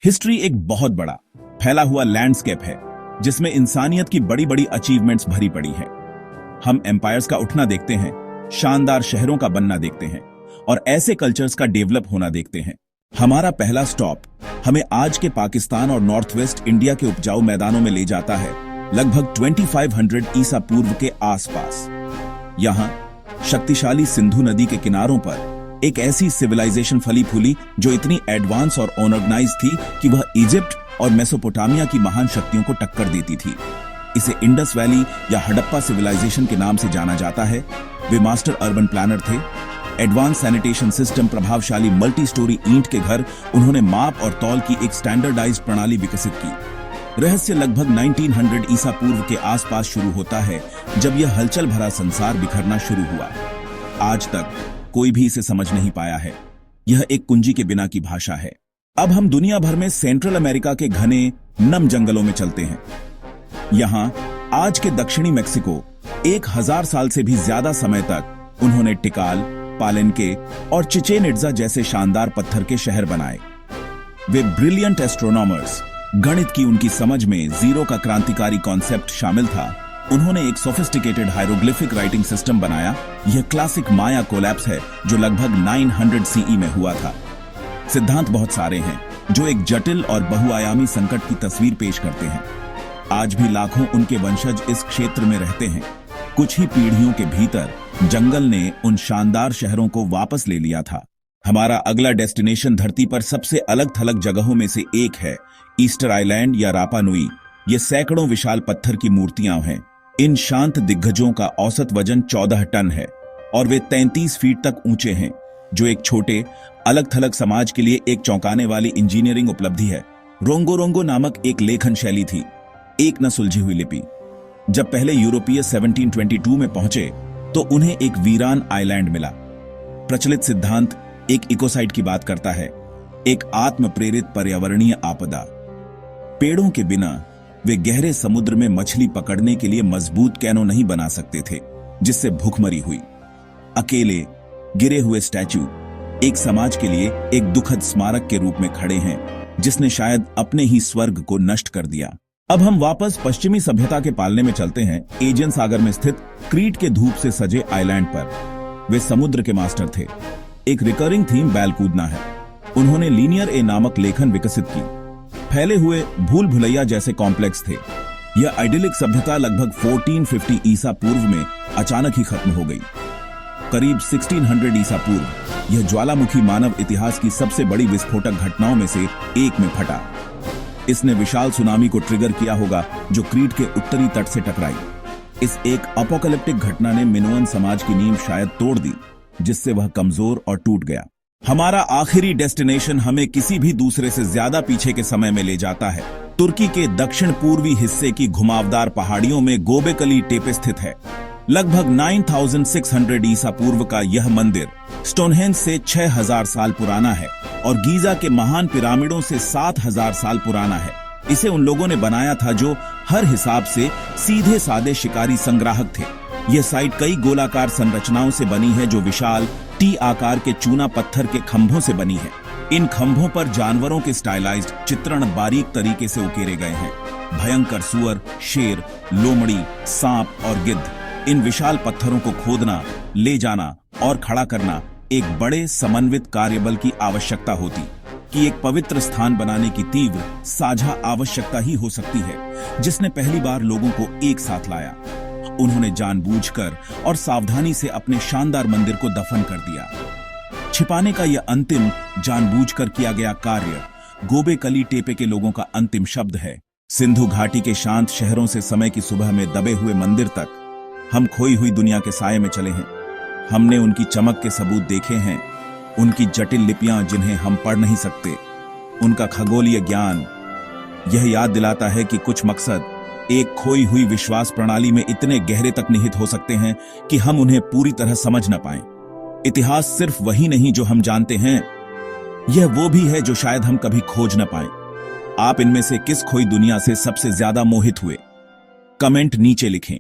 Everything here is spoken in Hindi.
हिस्ट्री एक बहुत बड़ा फैला हुआ लैंडस्केप है जिसमें इंसानियत की बड़ी बड़ी अचीवमेंट्स भरी पड़ी हैं। हम एम्पायर्स का उठना देखते हैं, शानदार शहरों का बनना देखते हैं और ऐसे कल्चर्स का डेवलप होना देखते हैं। हमारा पहला स्टॉप हमें आज के पाकिस्तान और नॉर्थ वेस्ट इंडिया के उपजाऊ मैदानों में ले जाता है, लगभग 2500 ईसा पूर्व के आसपास। यहाँ शक्तिशाली सिंधु नदी के किनारों पर एक ऐसी सिविलाइजेशन फली फूली जो इतनी एडवांस और ऑर्गेनाइज थी कि वह इजिप्ट और मेसोपोटामिया की महान शक्तियों को टक्कर देती थी। इसे इंडस वैली या हड़प्पा सिविलाइजेशन के नाम से जाना जाता है। वे मास्टर अर्बन प्लानर थे। एडवांस सैनिटेशन सिस्टम, प्रभावशाली मल्टी स्टोरी ईंट के घर, उन्होंने माप और तौल की एक स्टैंडर्डाइज्ड प्रणाली विकसित की। रहस्य लगभग 1900 ईसा पूर्व के आसपास शुरू होता है, जब यह हलचल भरा संसार बिखरना शुरू हुआ। आज तक कोई भी इसे समझ नहीं पाया है। यह एक कुंजी के बिना की भाषा है। अब हम दुनिया भर में सेंट्रल अमेरिका के घने नम जंगलों में चलते हैं। यहां आज के दक्षिणी मेक्सिको 1000 साल से भी ज्यादा समय तक उन्होंने टिकाल, पालेनके और चिचेन इट्जा जैसे शानदार पत्थर के शहर बनाए। वे ब्रिलियंट एस्ट्रोनॉमर्स, गणित की उनकी समझ में जीरो का क्रांतिकारी कॉन्सेप्ट शामिल था। उन्होंने एक सोफिस्टिकेटेड हायरोग्लिफिक राइटिंग सिस्टम बनाया। यह क्लासिक माया कोलैप्स है जो लगभग 900 सीई में हुआ था। सिद्धांत बहुत सारे हैं जो एक जटिल और बहुआयामी संकट की तस्वीर पेश करते हैं। आज भी लाखों उनके वंशज इस क्षेत्र में रहते हैं। कुछ ही पीढ़ियों के भीतर जंगल ने उन शानदार शहरों को वापस ले लिया था। हमारा अगला डेस्टिनेशन धरती पर सबसे अलग थलग जगहों में से एक है, ईस्टर आइलैंड या रापा नुई। ये सैकड़ों विशाल पत्थर की मूर्तियां हैं। इन शांत दिग्गजों का औसत वजन 14 टन है और वे 33 फीट तक ऊंचे हैं, जो एक छोटे अलग थलग समाज के लिए एक चौंकाने वाली इंजीनियरिंग उपलब्धि है। रोंगो रोंगो नामक एक लेखन शैली थी, एक न सुलझी हुई लिपि। जब पहले यूरोपीय 1722 में पहुंचे तो उन्हें एक वीरान आइलैंड मिला। प्रचलित सिद्धांत एक इकोसाइड की बात करता है, एक आत्म प्रेरित पर्यावरणीय आपदा। पेड़ों के बिना वे गहरे समुद्र में मछली पकड़ने के लिए मजबूत कैनो नहीं बना सकते थे, जिससे भूखमरी हुई। अकेले गिरे हुए स्टैच्यू एक समाज के लिए एक दुखद स्मारक के रूप में खड़े हैं, जिसने शायद अपने ही स्वर्ग को नष्ट कर दिया। अब हम वापस पश्चिमी सभ्यता के पालने में चलते हैं, एजियन सागर में स्थित क्रीट के धूप से सजे आइलैंड पर। वे समुद्र के मास्टर थे। एक रिकरिंग थीम बैल कूदना है। उन्होंने लीनियर ए नामक लेखन विकसित की। फैले हुए भूल भुलैया जैसे कॉम्प्लेक्स थे। यह आइडिलिक सभ्यता लगभग 1450 ईसा पूर्व में अचानक ही खत्म हो गई। करीब 1600 ईसा पूर्व यह ज्वालामुखी मानव इतिहास की सबसे बड़ी विस्फोटक घटनाओं में से एक में फटा। इसने विशाल सुनामी को ट्रिगर किया होगा जो क्रीट के उत्तरी तट से टकराई। इस एक अपोकलिप्टिक घटना ने मिनोअन समाज की नींव शायद तोड़ दी, जिससे वह कमजोर और टूट गया। हमारा आखिरी डेस्टिनेशन हमें किसी भी दूसरे से ज्यादा पीछे के समय में ले जाता है। तुर्की के दक्षिण पूर्वी हिस्से की घुमावदार पहाड़ियों में गोबेकली टेपे स्थित है। लगभग 9600 ईसा पूर्व का यह मंदिर स्टोनहेंज से 6000 साल पुराना है और गीजा के महान पिरामिडों से 7000 साल पुराना है। इसे उन लोगों ने बनाया था जो हर हिसाब से सीधे सादे शिकारी संग्राहक थे। यह साइट कई गोलाकार संरचनाओं से बनी है जो विशाल टी आकार के चूना पत्थर के खंभों से बनी है। इन खंभों पर जानवरों के स्टाइलाइज्ड चित्रण बारीक तरीके से उकेरे गए हैं। भयंकर सुअर, शेर, लोमड़ी, सांप और गिद्ध। इन विशाल पत्थरों को खोदना, ले जाना और खड़ा करना एक बड़े समन्वित कार्यबल की आवश्यकता होती कि एक पवित्र स्थान बनाने की तीव्र साझा आवश्यकता ही हो सकती है जिसने पहली बार लोगों को एक साथ लाया। उन्होंने जानबूझकर और सावधानी से अपने शानदार मंदिर को दफन कर दिया। छिपाने का यह अंतिम जानबूझकर किया गया कार्य गोबेकली टेपे के लोगों का अंतिम शब्द है। सिंधु घाटी के शांत शहरों से समय की सुबह में दबे हुए मंदिर तक हम खोई हुई दुनिया के साये में चले हैं। हमने उनकी चमक के सबूत देखे हैं, उनकी जटिल लिपियां जिन्हें हम पढ़ नहीं सकते, उनका खगोलीय ज्ञान। यह याद दिलाता है कि कुछ मकसद एक खोई हुई विश्वास प्रणाली में इतने गहरे तक निहित हो सकते हैं कि हम उन्हें पूरी तरह समझ न पाएं। इतिहास सिर्फ वही नहीं जो हम जानते हैं, यह वो भी है जो शायद हम कभी खोज न पाएं। आप इनमें से किस खोई दुनिया से सबसे ज्यादा मोहित हुए? कमेंट नीचे लिखें।